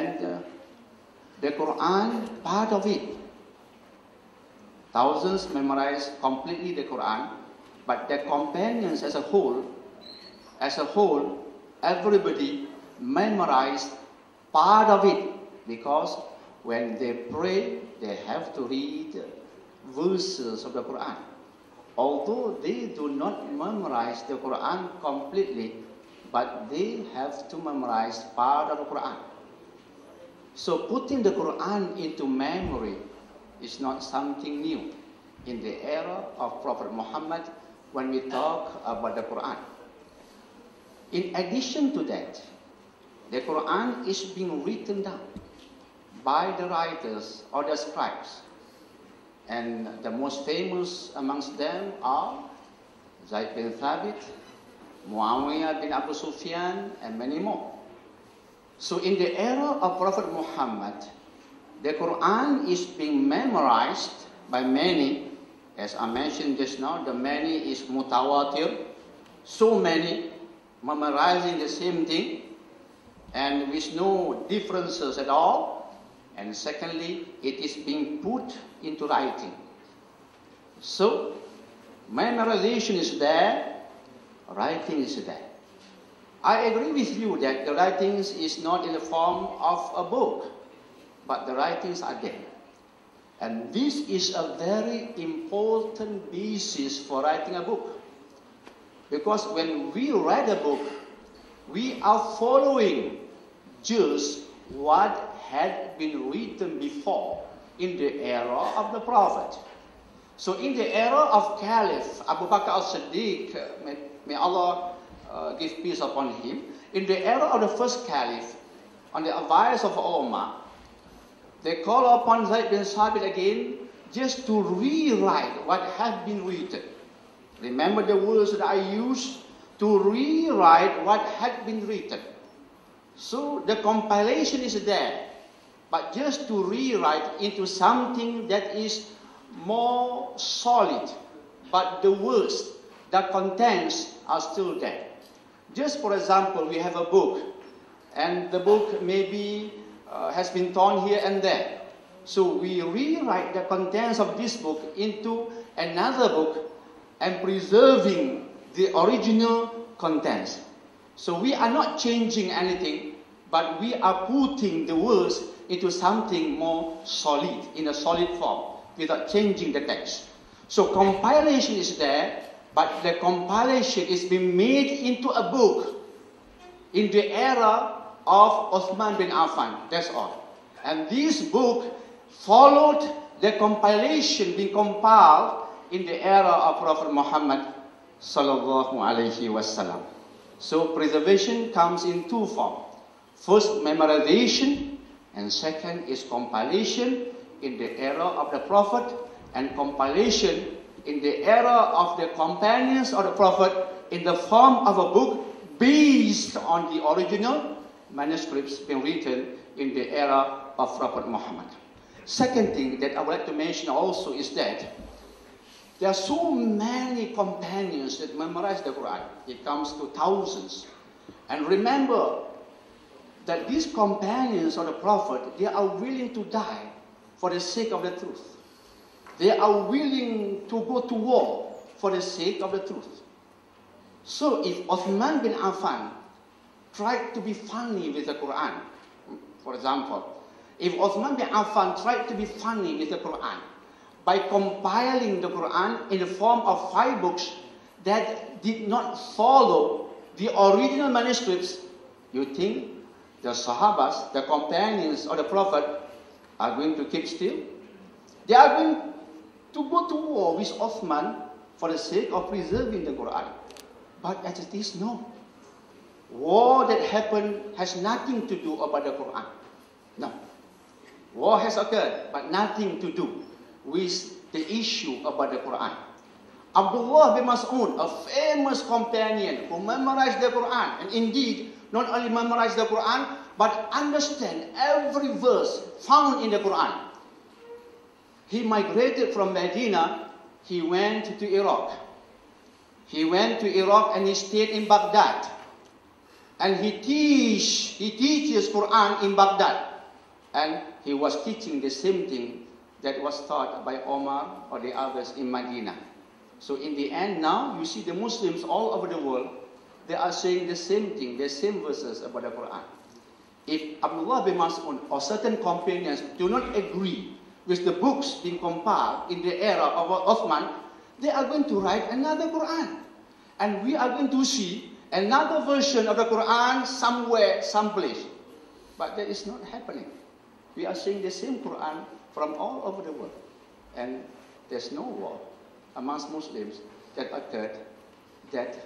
And the Quran, part of it, thousands memorize completely the Quran, but the companions as a whole, everybody memorized part of it, because when they pray, they have to read verses of the Quran. Although they do not memorize the Quran completely, but they have to memorize part of the Quran. So putting the Quran into memory is not something new in the era of Prophet Muhammad when we talk about the Quran. In addition to that, the Quran is being written down by the writers or the scribes. And the most famous amongst them are Zaid bin Thabit, Muawiyah bin Abu Sufyan, and many more. So in the era of Prophet Muhammad, the Quran is being memorized by many. As I mentioned just now, the many is mutawatir. So many memorizing the same thing and with no differences at all. And secondly, it is being put into writing. So, memorization is there, writing is there. I agree with you that the writings is not in the form of a book, but the writings are there. And this is a very important basis for writing a book. Because when we read a book, we are following just what had been written before in the era of the Prophet. So in the era of Caliph Abu Bakr al-Siddiq, may Allah give peace upon him, in the era of the first Caliph, on the advice of Umar, they call upon Zaid bin Thabit again just to rewrite what had been written. Remember the words that I used? To rewrite what had been written. So the compilation is there, but just to rewrite into something that is more solid, but the words, the contents are still there. Just for example, we have a book, and the book maybe has been torn here and there. So we rewrite the contents of this book into another book and preserving the original contents. So we are not changing anything, but we are putting the words into something more solid, in a solid form, without changing the text. So compilation is there, but the compilation is being made into a book in the era of Uthman bin Affan. That's all. And this book followed the compilation being compiled in the era of Prophet Muhammad sallallahu alaihi wasallam. So preservation comes in two forms. First, memorization, and second is compilation in the era of the Prophet, and compilation in the era of the companions of the Prophet in the form of a book based on the original manuscripts being written in the era of Prophet Muhammad. Second thing that I would like to mention also is that there are so many companions that memorize the Quran. It comes to thousands. And remember that these companions of the Prophet, they are willing to die for the sake of the truth. They are willing to go to war for the sake of the truth. So if Uthman bin Affan tried to be funny with the Quran, for example, if Uthman bin Affan tried to be funny with the Quran by compiling the Quran in the form of 5 books that did not follow the original manuscripts, you think the Sahabas, the companions of the Prophet, are going to keep still? They are going to go to war with Uthman for the sake of preserving the Quran. But as it is, no. War that happened has nothing to do about the Quran. No. War has occurred, but nothing to do with the issue about the Quran. Abdullah bin Mas'ud, a famous companion who memorized the Quran, and indeed not only memorized the Quran, but understand every verse found in the Quran. He migrated from Medina, he went to Iraq. He went to Iraq and he stayed in Baghdad. And he teaches Quran in Baghdad. And he was teaching the same thing that was taught by Omar or the others in Medina. So in the end now, you see the Muslims all over the world, they are saying the same thing, the same verses about the Quran. If Abdullah bin Mas'ud or certain companions do not agree with the books being compiled in the era of Uthman, they are going to write another Quran. And we are going to see another version of the Quran somewhere, someplace. But that is not happening. We are seeing the same Quran from all over the world. And there's no war amongst Muslims that occurred that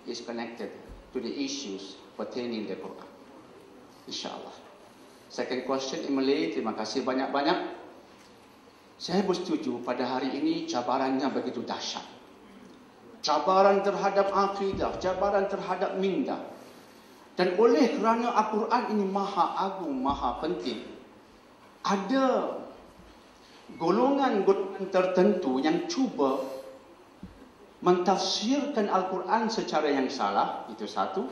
is connected to the issues pertaining to the Quran. InsyaAllah. Second question in Malay, terima kasih banyak-banyak. Saya bersetuju pada hari ini cabarannya begitu dahsyat. Cabaran terhadap akidah, cabaran terhadap minda. Dan oleh kerana Al-Quran ini maha agung, maha penting, ada golongan-golongan tertentu yang cuba mentafsirkan Al-Quran secara yang salah, itu satu,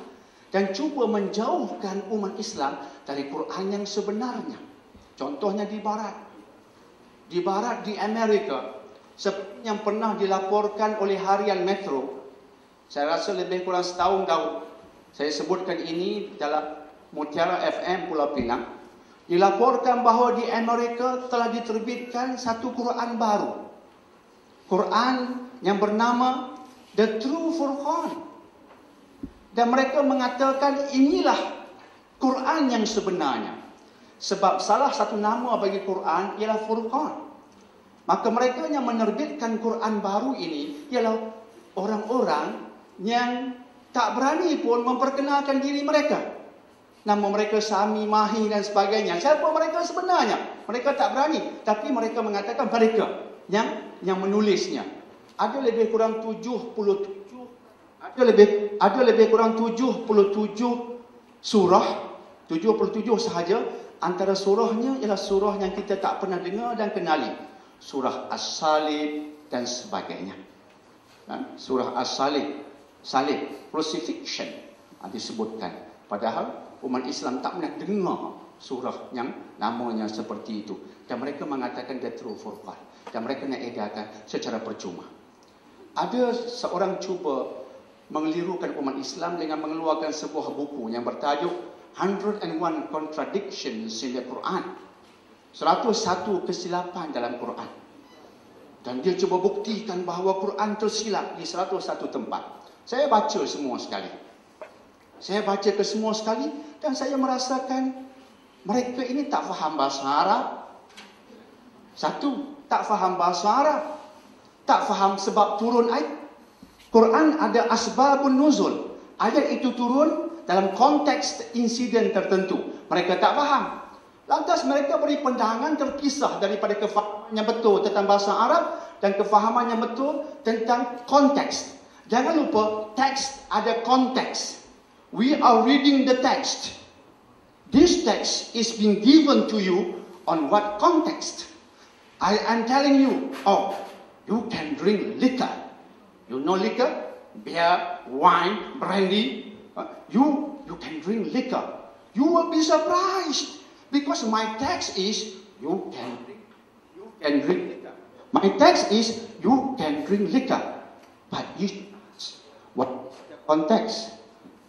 dan cuba menjauhkan umat Islam dari Quran yang sebenarnya. Contohnya di Barat. Di Barat, di Amerika, seperti yang pernah dilaporkan oleh harian Metro, saya rasa lebih kurang setahun dah, saya sebutkan ini dalam Mutiara FM Pulau Pinang, dilaporkan bahawa di Amerika telah diterbitkan satu Quran baru. Quran yang bernama The True Furqan. Dan mereka mengatakan inilah Quran yang sebenarnya. Sebab salah satu nama bagi Quran ialah Furqan. Maka mereka yang menerbitkan Quran baru ini ialah orang-orang yang tak berani pun memperkenalkan diri mereka. Nama mereka Sami, Mahi dan sebagainya. Siapa mereka sebenarnya? Mereka tak berani. Tapi mereka mengatakan mereka yang menulisnya. Ada lebih kurang 77 surah, 77 sahaja. Antara surahnya ialah surah yang kita tak pernah dengar dan kenali. Surah As-Salib dan sebagainya. Surah As-Salib, crucifixion disebutkan. Padahal umat Islam tak pernah dengar surah yang namanya seperti itu. Dan mereka mengatakan the true Furqan. Dan mereka nak edarkan secara percuma. Ada seorang cuba mengelirukan umat Islam dengan mengeluarkan sebuah buku yang bertajuk 101 Contradictions in the Quran. 101 kesilapan dalam Quran. Dan dia cuba buktikan bahawa Quran tersilap di 101 tempat. Saya baca semua sekali. Saya baca ke semua sekali dan saya merasakan mereka ini tak faham bahasa Arab. Satu, tak faham bahasa Arab. Tak faham sebab turun ayat. Quran ada asbabun nuzul. Ayat itu turun dalam konteks insiden tertentu. Mereka tak faham. Lantas mereka beri pandangan terpisah daripada kefahaman yang betul tentang bahasa Arab dan kefahaman yang betul tentang konteks. Jangan lupa, teks ada konteks. We are reading the text. This text is being given to you on what context? I am telling you, you can drink liquor. You know liquor? Beer, wine, brandy. You can drink liquor. You will be surprised. Because my text is, you can drink liquor. My text is, you can drink liquor. But you should ask, what is the context?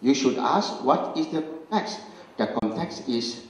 You should ask, what is the context? The context is